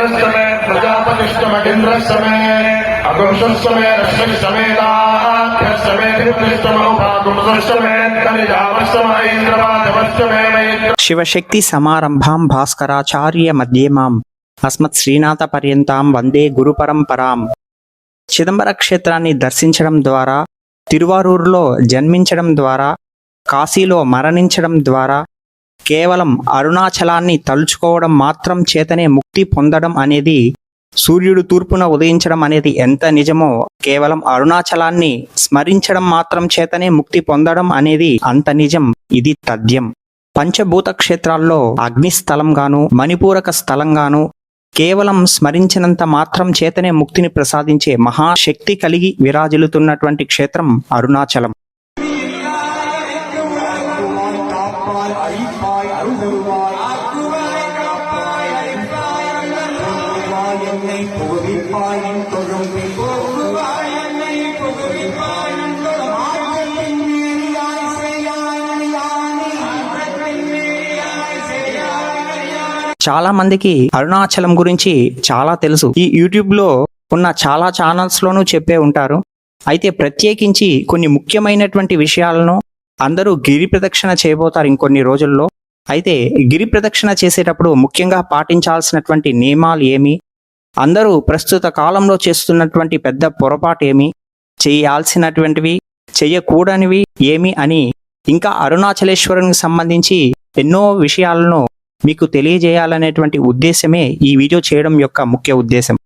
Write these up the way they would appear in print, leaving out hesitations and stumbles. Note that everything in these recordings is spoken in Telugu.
वरुणस्तमे प्रजापतिष्टमगिन्द्रस्तमे अगुंसस्तमे रश्मिस्तमेताभ्यस्तमे दिव्यस्तमौभागुंसस्तमे कलिजावस्तमैन्द्रवादवस्तमे శివశక్తి సమారంభాం భాస్కరాచార్య మధ్యమాం అస్మత్ శ్రీనాథ పర్యంతాం వందే గురు పరంపరాం. చిదంబర క్షేత్రాన్ని దర్శించడం ద్వారా, తిరువారూరులో జన్మించడం ద్వారా, కాశీలో మరణించడం ద్వారా, కేవలం అరుణాచలాన్ని తలుచుకోవడం మాత్రం చేతనే ముక్తి పొందడం అనేది, సూర్యుడు తూర్పున ఉదయించడం అనేది ఎంత నిజమో, కేవలం అరుణాచలాన్ని స్మరించడం మాత్రం చేతనే ముక్తి పొందడం అనేది అంత నిజం. ఇది తథ్యం. పంచభూత క్షేత్రాల్లో అగ్నిస్థలంగాను, మణిపూరక స్థలంగాను కేవలం స్మరించినంత మాత్రం చేతనే ముక్తిని ప్రసాదించే మహాశక్తి కలిగి విరాజిల్లుతున్నటువంటి క్షేత్రం అరుణాచలం. చాలా మందికి అరుణాచలం గురించి చాలా తెలుసు. ఈ యూట్యూబ్ లో ఉన్న చాలా ఛానల్స్ లోనూ చెప్పే ఉంటారు. అయితే ప్రత్యేకించి కొన్ని ముఖ్యమైనటువంటి విషయాలను అందరూ గిరి ప్రదక్షిణ చేయబోతారు ఇంకొన్ని రోజుల్లో. అయితే గిరి ప్రదక్షిణ చేసేటప్పుడు ముఖ్యంగా పాటించాల్సినటువంటి నియమాలు ఏమి, అందరూ ప్రస్తుత కాలంలో చేస్తున్నటువంటి పెద్ద పొరపాటు ఏమి, చేయాల్సినటువంటివి చెయ్యకూడనివి ఏమి అని, ఇంకా అరుణాచలేశ్వరునికి సంబంధించి ఎన్నో విషయాలను మీకు తెలియజేయాలనేటువంటి ఉద్దేశమే ఈ వీడియో చేయడం యొక్క ముఖ్య ఉద్దేశం.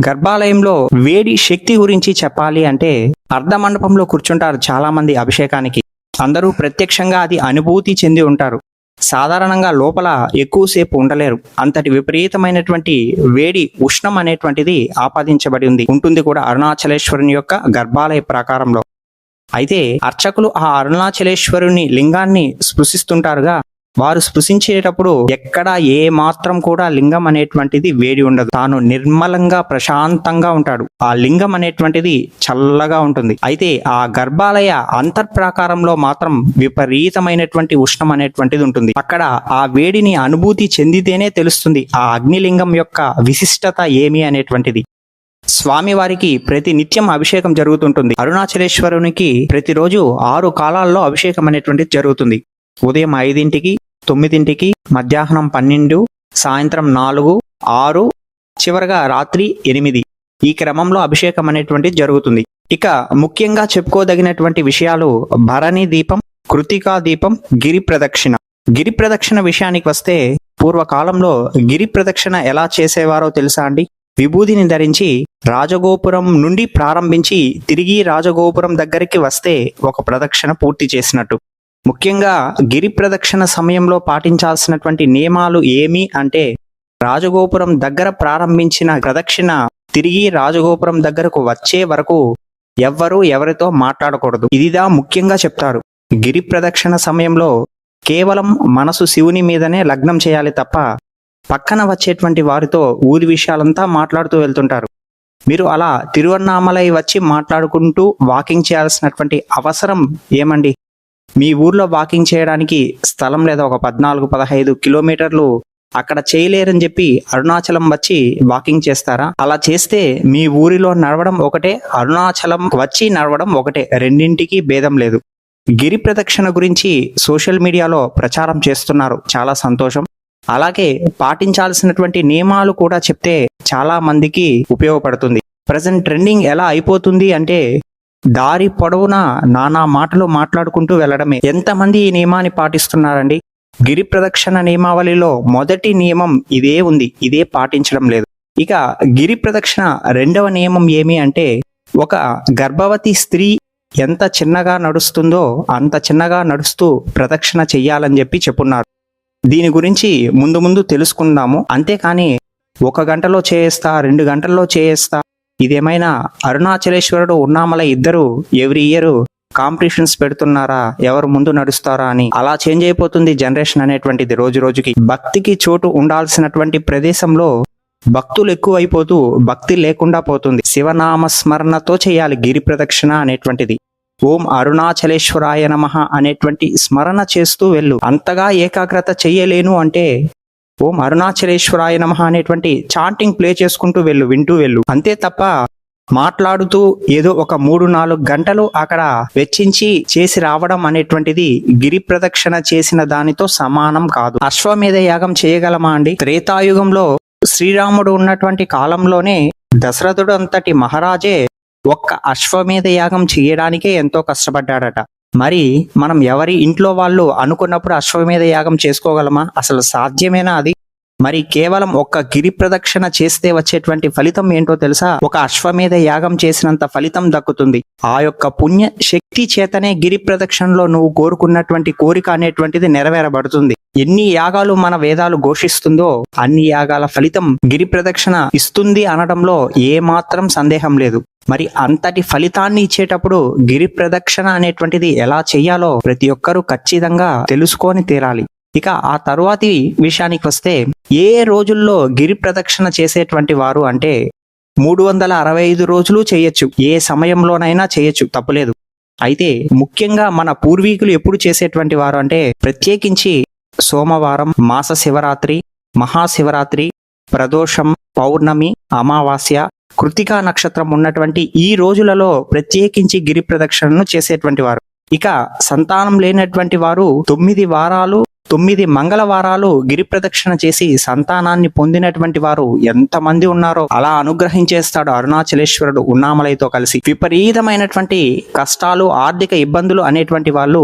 గర్భాలయంలో వేడి శక్తి గురించి చెప్పాలి అంటే, అర్ధ మండపంలో కూర్చుంటారు చాలా మంది అభిషేకానికి. అందరూ ప్రత్యక్షంగా అది అనుభూతి చెంది ఉంటారు. సాధారణంగా లోపల ఎక్కువసేపు ఉండలేరు. అంతటి విపరీతమైనటువంటి వేడి ఉష్ణం అనేటువంటిది ఆపాదించబడి ఉంటుంది కూడా అరుణాచలేశ్వరుని యొక్క గర్భాలయ ప్రాకారంలో. అయితే అర్చకులు ఆ అరుణాచలేశ్వరుని లింగాన్ని స్పృశిస్తుంటారుగా, వారు స్పృశించేటప్పుడు ఎక్కడ ఏ మాత్రం కూడా లింగం అనేటువంటిది వేడి ఉండదు. తాను నిర్మలంగా ప్రశాంతంగా ఉంటాడు. ఆ లింగం అనేటువంటిది చల్లగా ఉంటుంది. అయితే ఆ గర్భాలయ అంతర్ప్రాకారంలో మాత్రం విపరీతమైనటువంటి ఉష్ణం అనేటువంటిది ఉంటుంది. అక్కడ ఆ వేడిని అనుభూతి చెందితేనే తెలుస్తుంది ఆ అగ్నిలింగం యొక్క విశిష్టత ఏమి అనేటువంటిది. స్వామివారికి ప్రతి నిత్యం అభిషేకం జరుగుతుంటుంది. అరుణాచలేశ్వరునికి ప్రతిరోజు 6 కాలాల్లో అభిషేకం అనేటువంటిది జరుగుతుంది. ఉదయం 5ంటికి, 9ంటికి, మధ్యాహ్నం 12, సాయంత్రం 4, 6, చివరగా రాత్రి 8. ఈ క్రమంలో అభిషేకం అనేటువంటిది జరుగుతుంది. ఇక ముఖ్యంగా చెప్పుకోదగినటువంటి విషయాలు భరణి దీపం, కృతికా దీపం, గిరి ప్రదక్షిణ. గిరి ప్రదక్షిణ విషయానికి వస్తే, పూర్వకాలంలో గిరి ప్రదక్షిణ ఎలా చేసేవారో తెలుసా అండి? విభూదిని ధరించి రాజగోపురం నుండి ప్రారంభించి తిరిగి రాజగోపురం దగ్గరికి వస్తే ఒక ప్రదక్షిణ పూర్తి చేసినట్టు. ముఖ్యంగా గిరి ప్రదక్షిణ సమయంలో పాటించాల్సినటువంటి నియమాలు ఏమి అంటే, రాజగోపురం దగ్గర ప్రారంభించిన ప్రదక్షిణ తిరిగి రాజగోపురం దగ్గరకు వచ్చే వరకు ఎవ్వరూ ఎవరితో మాట్లాడకూడదు. ఇదిదా ముఖ్యంగా చెప్తారు. గిరి ప్రదక్షిణ సమయంలో కేవలం మనసు శివుని మీదనే లగ్నం చేయాలి తప్ప పక్కన వచ్చేటువంటి వారితో ఊరి విషయాలంతా మాట్లాడుతూ వెళ్తుంటారు. మీరు అలా తిరువన్నామలై వచ్చి మాట్లాడుకుంటూ వాకింగ్ చేయాల్సినటువంటి అవసరం ఏమండి? మీ ఊర్లో వాకింగ్ చేయడానికి స్థలం లేదా ఒక 14-15 కిలోమీటర్లు అక్కడ చేయలేరని చెప్పి అరుణాచలం వచ్చి వాకింగ్ చేస్తారా? అలా చేస్తే మీ ఊరిలో నడవడం ఒకటే, అరుణాచలం వచ్చి నడవడం ఒకటే, రెండింటికి భేదం లేదు. గిరి ప్రదక్షిణ గురించి సోషల్ మీడియాలో ప్రచారం చేస్తున్నారు, చాలా సంతోషం. అలాగే పాటించాల్సినటువంటి నియమాలు కూడా చెప్తే చాలా మందికి ఉపయోగపడుతుంది. ప్రజెంట్ ట్రెండింగ్ ఎలా అయిపోతుంది అంటే, దారి పొడవునా నానా మాటలు మాట్లాడుకుంటూ వెళ్ళడమే. ఎంతమంది ఈ నియమాన్ని పాటిస్తున్నారండి? గిరి ప్రదక్షిణ నియమావళిలో మొదటి నియమం ఇదే ఉంది, ఇదే పాటించడం లేదు. ఇక గిరి ప్రదక్షిణ 2వ నియమం ఏమి అంటే, ఒక గర్భవతి స్త్రీ ఎంత చిన్నగా నడుస్తుందో అంత చిన్నగా నడుస్తూ ప్రదక్షిణ చెయ్యాలని చెప్పి చెప్పున్నారు. దీని గురించి ముందు ముందు తెలుసుకుందాము. అంతేకాని 1 గంటలో చేయేస్తా, 2 గంటల్లో చేయేస్తా, ఇదేమైనా అరుణాచలేశ్వరుడు ఉన్నామలై ఇద్దరు ఎవ్రీ ఇయర్ కాంపిటీషన్స్ పెడుతున్నారా, ఎవరు ముందు నడుస్తారా అని? అలా చేంజ్ అయిపోతుంది జనరేషన్ అనేటువంటిది రోజు రోజుకి. భక్తికి చోటు ఉండాల్సినటువంటి ప్రదేశంలో భక్తులు ఎక్కువైపోతూ భక్తి లేకుండా పోతుంది. శివనామ స్మరణతో చేయాలి గిరి ప్రదక్షిణ అనేటువంటిది. ఓం అరుణాచలేశ్వరాయ నమః అనేటువంటి స్మరణ చేస్తూ వెళ్ళు. అంతగా ఏకాగ్రత చెయ్యలేను అంటే ఓం అరుణాచలేశ్వరాయ నమః అనేటువంటి చాంటింగ్ ప్లే చేసుకుంటూ వెళ్ళు, వింటూ వెళ్ళు. అంతే తప్ప మాట్లాడుతూ ఏదో ఒక 3-4 గంటలు అక్కడ వెచ్చించి చేసి రావడం అనేటువంటిది గిరి ప్రదక్షిణ చేసిన దానితో సమానం కాదు. అశ్వమేధ యాగం చేయగలమా అండి? త్రేతాయుగంలో శ్రీరాముడు ఉన్నటువంటి కాలంలోనే దశరథుడు అంతటి మహారాజే ఒక్క అశ్వమేధ యాగం చేయడానికే ఎంతో కష్టపడ్డాడట. మరి మనం ఎవరి ఇంట్లో వాళ్ళు అనుకున్నప్పుడు అశ్వమేధ యాగం చేసుకోగలమా? అసలు సాధ్యమేనా అది? మరి కేవలం ఒక్క గిరి ప్రదక్షిణ చేస్తే వచ్చేటువంటి ఫలితం ఏంటో తెలుసా? ఒక అశ్వమేధ యాగం చేసినంత ఫలితం దక్కుతుంది. ఆ యొక్క పుణ్య శక్తి చేతనే గిరి ప్రదక్షిణలో నువ్వు కోరుకున్నటువంటి కోరిక అనేటువంటిది నెరవేరబడుతుంది. ఎన్ని యాగాలు మన వేదాలు ఘోషిస్తుందో అన్ని యాగాల ఫలితం గిరి ప్రదక్షిణ ఇస్తుంది అనడంలో ఏమాత్రం సందేహం లేదు. మరి అంతటి ఫలితాన్ని ఇచ్చేటప్పుడు గిరి ప్రదక్షిణ అనేటువంటిది ఎలా చెయ్యాలో ప్రతి ఒక్కరూ ఖచ్చితంగా తెలుసుకొని తీరాలి. ఇక ఆ తరువాతి విషయానికి వస్తే, ఏ రోజుల్లో గిరి ప్రదక్షిణ చేసేటువంటి వారు అంటే 365 రోజులు చేయొచ్చు, ఏ సమయంలోనైనా చేయొచ్చు, తప్పులేదు. అయితే ముఖ్యంగా మన పూర్వీకులు ఎప్పుడు చేసేటువంటి వారు అంటే ప్రత్యేకించి సోమవారం, మాస శివరాత్రి, మహాశివరాత్రి, ప్రదోషం, పౌర్ణమి, అమావాస్య, కృతికా నక్షత్రం ఉన్నటువంటి ఈ రోజులలో ప్రత్యేకించి గిరి ప్రదక్షిణను చేసేటువంటి వారు. ఇక సంతానం లేనటువంటి వారు 9 వారాలు 9 మంగళవారాలు గిరి ప్రదక్షిణ చేసి సంతానాన్ని పొందినటువంటి వారు ఎంతమంది ఉన్నారో అలా అనుగ్రహించేస్తాడు అరుణాచలేశ్వరుడు ఉన్నామలైతో కలిసి. విపరీతమైనటువంటి కష్టాలు, ఆర్థిక ఇబ్బందులు అనేటువంటి వాళ్ళు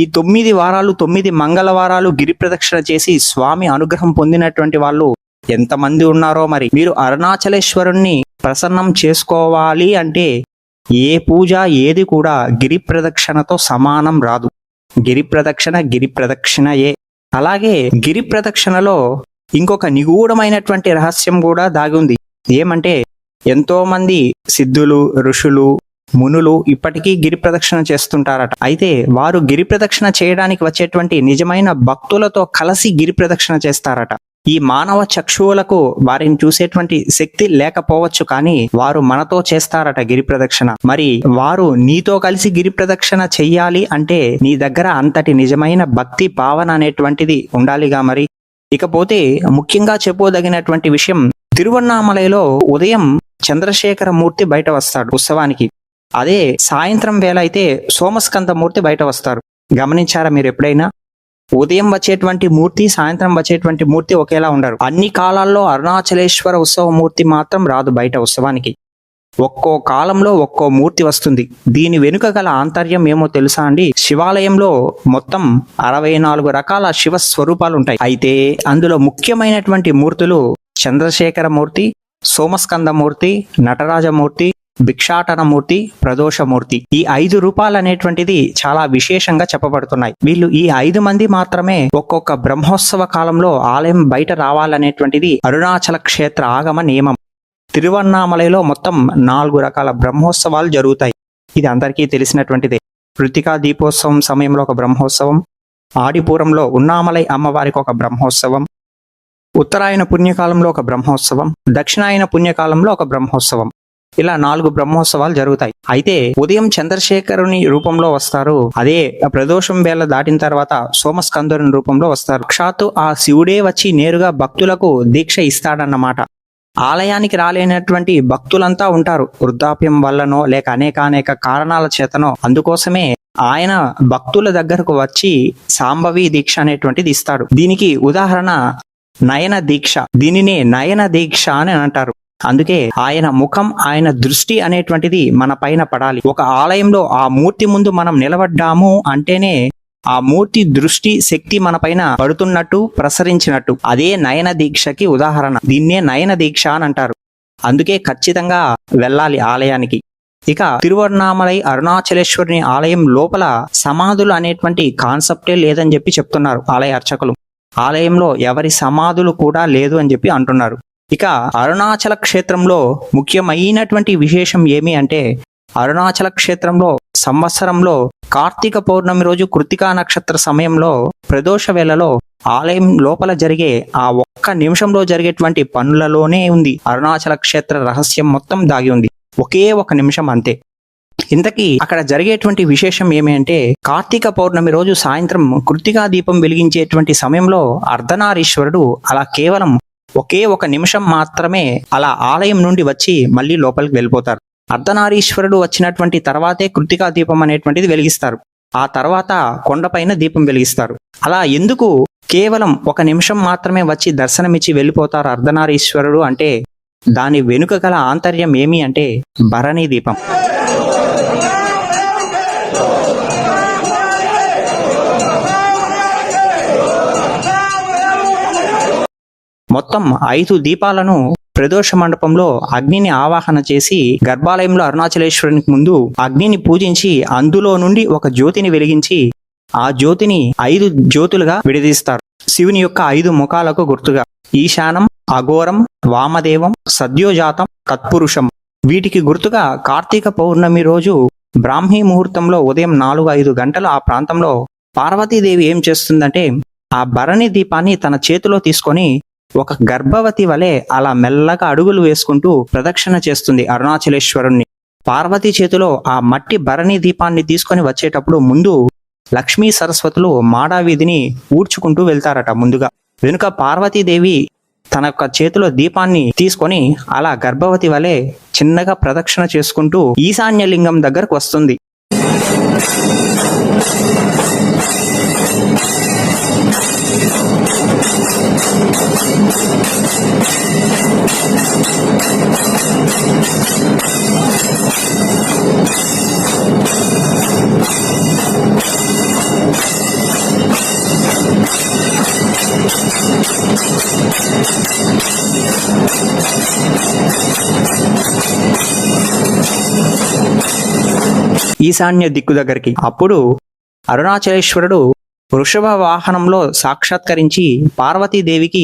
ఈ 9 వారాలు 9 మంగళవారాలు గిరి ప్రదక్షిణ చేసి స్వామి అనుగ్రహం పొందినటువంటి వాళ్ళు ఎంతమంది ఉన్నారో. మరి మీరు అరుణాచలేశ్వరుణ్ణి ప్రసన్నం చేసుకోవాలి అంటే ఏ పూజ ఏది కూడా గిరి ప్రదక్షిణతో సమానం రాదు. గిరి ప్రదక్షిణయే. అలాగే గిరి ప్రదక్షిణలో ఇంకొక నిగూఢమైనటువంటి రహస్యం కూడా దాగి ఉంది. ఏమంటే ఎంతో మంది సిద్ధులు, ఋషులు, మునులు ఇప్పటికీ గిరి ప్రదక్షిణ చేస్తుంటారట. అయితే వారు గిరి ప్రదక్షిణ చేయడానికి వచ్చేటువంటి నిజమైన భక్తులతో కలిసి గిరి ప్రదక్షిణ చేస్తారట. ఈ మానవ చక్షువులకు వారిని చూసేటువంటి శక్తి లేకపోవచ్చు, కానీ వారు మనతో చేస్తారట గిరి ప్రదక్షిణ. మరి వారు నీతో కలిసి గిరి ప్రదక్షిణ చెయ్యాలి అంటే నీ దగ్గర అంతటి నిజమైన భక్తి భావన అనేటువంటిది ఉండాలిగా. మరి ఇకపోతే ముఖ్యంగా చెప్పుదగినటువంటి విషయం, తిరువన్నామలైలో ఉదయం చంద్రశేఖరమూర్తి బయట వస్తాడు ఉత్సవానికి. అదే సాయంత్రం వేళ అయితే సోమస్కందమూర్తి బయట వస్తారు. గమనించారా మీరు ఎప్పుడైనా? ఉదయం వచ్చేటువంటి మూర్తి, సాయంత్రం వచ్చేటువంటి మూర్తి ఒకేలా ఉండరు. అన్ని కాలాల్లో అరుణాచలేశ్వర ఉత్సవమూర్తి మాత్రం రాదు బయట ఉత్సవానికి. ఒక్కో కాలంలో ఒక్కో మూర్తి వస్తుంది. దీని వెనుక గల ఆంతర్యం ఏమో తెలుసా అండి? శివాలయంలో మొత్తం 64 రకాల శివ స్వరూపాలు ఉంటాయి. అయితే అందులో ముఖ్యమైనటువంటి మూర్తులు చంద్రశేఖరమూర్తి, సోమస్కందమూర్తి, నటరాజమూర్తి, భిక్షాటనమూర్తి, ప్రదోషమూర్తి. ఈ 5 రూపాలు అనేటువంటిది చాలా విశేషంగా చెప్పబడుతున్నాయి. వీళ్ళు ఈ 5 మంది మాత్రమే ఒక్కొక్క బ్రహ్మోత్సవ కాలంలో ఆలయం బయట రావాలనేటువంటిది అరుణాచల క్షేత్ర ఆగమ నియమం. తిరువన్నామలైలో మొత్తం 4 రకాల బ్రహ్మోత్సవాలు జరుగుతాయి. ఇది అందరికీ తెలిసినటువంటిదే. కృతికా దీపోత్సవం సమయంలో ఒక బ్రహ్మోత్సవం, ఆడిపూరంలో ఉన్నామలై అమ్మవారికి ఒక బ్రహ్మోత్సవం, ఉత్తరాయణ పుణ్యకాలంలో ఒక బ్రహ్మోత్సవం, దక్షిణాయన పుణ్యకాలంలో ఒక బ్రహ్మోత్సవం. ఇలా 4 బ్రహ్మోత్సవాలు జరుగుతాయి. అయితే ఉదయం చంద్రశేఖరుని రూపంలో వస్తారు. అదే ప్రదోషం వేళ దాటిన తర్వాత సోమస్కందుని రూపంలో వస్తారు. సాక్షాత్తు ఆ శివుడే వచ్చి నేరుగా భక్తులకు దీక్ష ఇస్తాడన్నమాట. ఆలయానికి రాలేనటువంటి భక్తులంతా ఉంటారు, వృద్ధాప్యం వల్లనో లేక అనేక కారణాల చేతనో. అందుకోసమే ఆయన భక్తుల దగ్గరకు వచ్చి సాంబవి దీక్ష అనేటువంటిది ఇస్తాడు. దీనికి ఉదాహరణ నయన దీక్ష. దీనినే నయన దీక్ష అని అంటారు. అందుకే ఆయన ముఖం, ఆయన దృష్టి అనేటువంటిది మన పైన పడాలి. ఒక ఆలయంలో ఆ మూర్తి ముందు మనం నిలబడ్డాము అంటేనే ఆ మూర్తి దృష్టి శక్తి మన పైన పడుతున్నట్టు, ప్రసరించినట్టు. అదే నయన దీక్షకి ఉదాహరణ. దీన్నే నయన దీక్ష అని అంటారు. అందుకే ఖచ్చితంగా వెళ్ళాలి ఆలయానికి. ఇక తిరువన్నామలై అరుణాచలేశ్వరుని ఆలయం లోపల సమాధులు అనేటువంటి కాన్సెప్టే లేదని చెప్పి చెప్తున్నారు ఆలయ అర్చకులు. ఆలయంలో ఎవరి సమాధులు కూడా లేదు అని చెప్పి అంటున్నారు. ఇక అరుణాచల క్షేత్రంలో ముఖ్యమైనటువంటి విశేషం ఏమి అంటే, అరుణాచల క్షేత్రంలో సంవత్సరంలో కార్తీక పౌర్ణమి రోజు కృతికా నక్షత్ర సమయంలో ప్రదోష వేళలో ఆలయం లోపల జరిగే ఆ ఒక్క నిమిషంలో జరిగేటువంటి పనులలోనే ఉంది అరుణాచల క్షేత్ర రహస్యం మొత్తం దాగి ఉంది. ఒకే ఒక నిమిషం అంతే. ఇంతకీ అక్కడ జరిగేటువంటి విశేషం ఏమి అంటే, కార్తీక పౌర్ణమి రోజు సాయంత్రం కృత్తికా దీపం వెలిగించేటువంటి సమయంలో అర్ధనారీశ్వరుడు అలా కేవలం ఒకే ఒక నిమిషం మాత్రమే అలా ఆలయం నుండి వచ్చి మళ్ళీ లోపలికి వెళ్ళిపోతారు. అర్ధనారీశ్వరుడు వచ్చినటువంటి తర్వాతే కృత్తికా దీపం అనేటువంటిది వెలిగిస్తారు. ఆ తర్వాత కొండపైన దీపం వెలిగిస్తారు. అలా ఎందుకు కేవలం ఒక నిమిషం మాత్రమే వచ్చి దర్శనమిచ్చి వెళ్ళిపోతారు అర్ధనారీశ్వరుడు అంటే, దాని వెనుక గల ఆంతర్యం ఏమి అంటే భరణీ దీపం. మొత్తం 5 దీపాలను ప్రదోష మండపంలో అగ్నిని ఆవాహన చేసి గర్భాలయంలో అరుణాచలేశ్వరునికి ముందు అగ్నిని పూజించి అందులో నుండి ఒక జ్యోతిని వెలిగించి ఆ జ్యోతిని 5 జ్యోతులుగా విడదీస్తారు. శివుని యొక్క 5 ముఖాలకు గుర్తుగా ఈశానం, అఘోరం, వామదేవం, సద్యోజాతం, తత్పురుషం. వీటికి గుర్తుగా కార్తీక పౌర్ణమి రోజు బ్రాహ్మీ ముహూర్తంలో ఉదయం 4-5 గంటల ఆ ప్రాంతంలో పార్వతీదేవి ఏం చేస్తుందంటే, ఆ భరణి దీపాన్ని తన చేతిలో తీసుకొని ఒక గర్భవతి వలె అలా మెల్లగా అడుగులు వేసుకుంటూ ప్రదక్షిణ చేస్తుంది అరుణాచలేశ్వరుణ్ణి. పార్వతీ చేతిలో ఆ మట్టి భరణి దీపాన్ని తీసుకొని వచ్చేటప్పుడు ముందు లక్ష్మీ సరస్వతులు మాడావీధిని ఊడ్చుకుంటూ వెళ్తారట. ముందుగా వెనుక పార్వతీదేవి తన యొక్క చేతిలో దీపాన్ని తీసుకొని అలా గర్భవతి వలె చిన్నగా ప్రదక్షిణ చేసుకుంటూ ఈశాన్యలింగం దగ్గరకు వస్తుంది. ఈశాన్య దిక్కు దగ్గరికి. అప్పుడు అరుణాచలేశ్వరుడు వృషభ వాహనంలో సాక్షాత్కరించి పార్వతీదేవికి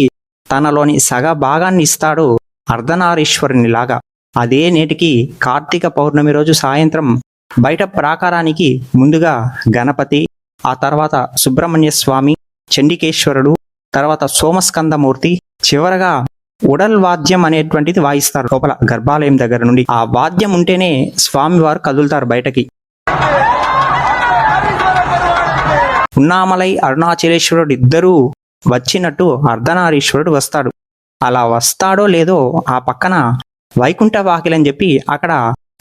తనలోని సగ భాగాన్ని ఇస్తాడు అర్ధనారీశ్వరునిలాగా. అదే నేటికి కార్తీక పౌర్ణమి రోజు సాయంత్రం బయట ప్రాకారానికి ముందుగా గణపతి, ఆ తర్వాత సుబ్రహ్మణ్య స్వామి, చండికేశ్వరుడు, తర్వాత సోమస్కందమూర్తి, చివరగా ఉడల్ వాద్యం అనేటువంటిది వాయిస్తారు లోపల గర్భాలయం దగ్గర నుండి. ఆ వాద్యం ఉంటేనే స్వామివారు కదులుతారు బయటకి. ఉన్నామలై అరుణాచలేశ్వరుడు ఇద్దరూ వచ్చినట్టు అర్ధనారీశ్వరుడు వస్తాడు. అలా వస్తాడో లేదో ఆ పక్కన వైకుంఠ వాకిలని చెప్పి అక్కడ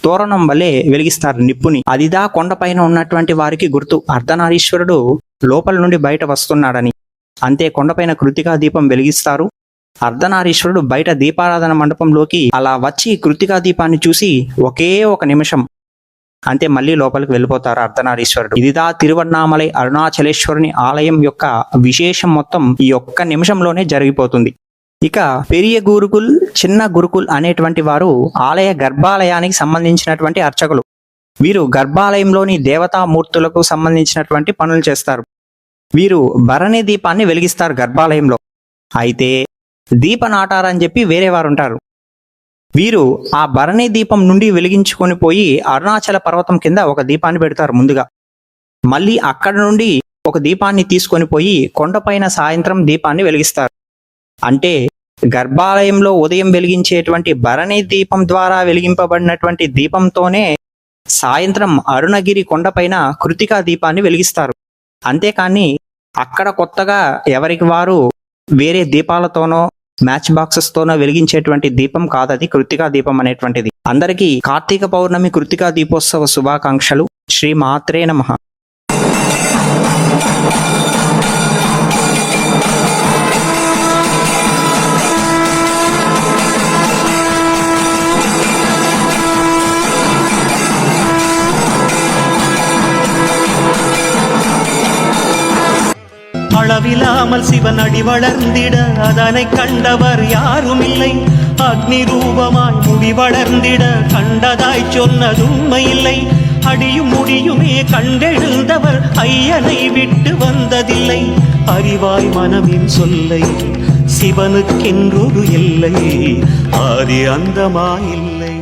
తోరణం వల్లే వెలిగిస్తారు నిప్పుని. అదిదా కొండపైన ఉన్నటువంటి వారికి గుర్తు అర్ధనారీశ్వరుడు లోపల నుండి బయట వస్తున్నాడని. అంతే కొండపైన కృత్తికా దీపం వెలిగిస్తారు. అర్ధనారీశ్వరుడు బయట దీపారాధన మండపంలోకి అలా వచ్చి కృత్తికా దీపాన్ని చూసి ఒకే ఒక నిమిషం అంతే మళ్ళీ లోపలికి వెళ్ళిపోతారు అర్ధనారీశ్వరుడు. ఇదిదా తిరువన్నామలై అరుణాచలేశ్వరుని ఆలయం యొక్క విశేషం మొత్తం ఈ ఒక్క నిమిషంలోనే జరిగిపోతుంది. ఇక పెరియ గురుకుల్, చిన్న గురుకుల్ అనేటువంటి వారు ఆలయ గర్భాలయానికి సంబంధించినటువంటి అర్చకులు. వీరు గర్భాలయంలోని దేవతామూర్తులకు సంబంధించినటువంటి పనులు చేస్తారు. వీరు భరణి దీపాన్ని వెలిగిస్తారు గర్భాలయంలో. అయితే దీపనాటారని చెప్పి వేరే వారు ఉంటారు. వీరు ఆ భరణి దీపం నుండి వెలిగించుకొని పోయి అరుణాచల పర్వతం కింద ఒక దీపాన్ని పెడతారు ముందుగా. మళ్ళీ అక్కడ నుండి ఒక దీపాన్ని తీసుకొని పోయి కొండపైన సాయంత్రం దీపాన్ని వెలిగిస్తారు. అంటే గర్భాలయంలో ఉదయం వెలిగించేటువంటి భరణి దీపం ద్వారా వెలిగింపబడినటువంటి దీపంతోనే సాయంత్రం అరుణగిరి కొండపైన కృత్తికా దీపాన్ని వెలిగిస్తారు. అంతేకాని అక్కడ కొత్తగా ఎవరికి వారు వేరే దీపాలతోనో మ్యాచ్ బాక్సెస్ తోనో వెలిగించేటువంటి దీపం కాదది కృత్తికా దీపం అనేటువంటిది. అందరికీ కార్తీక పౌర్ణమి కృత్తికా దీపోత్సవ శుభాకాంక్షలు. శ్రీ మాత్రే నమః. அளவில்லாமல் சிவன் அடி வளர்ந்திட அதனை கண்டவர் யாரும் இல்லை. அக்னி ரூபமாய் முடி வளர்ந்திட கண்டதாய் சொன்னதுண்மை இல்லை. அடியும் முடியுமே கண்டெழுந்தவர் ஐயனை விட்டு வந்ததில்லை. அறிவாய் மனமின் சொல்லை சிவனுக்கென்றொரு எல்லை ஆதி அந்தமாயில்லை.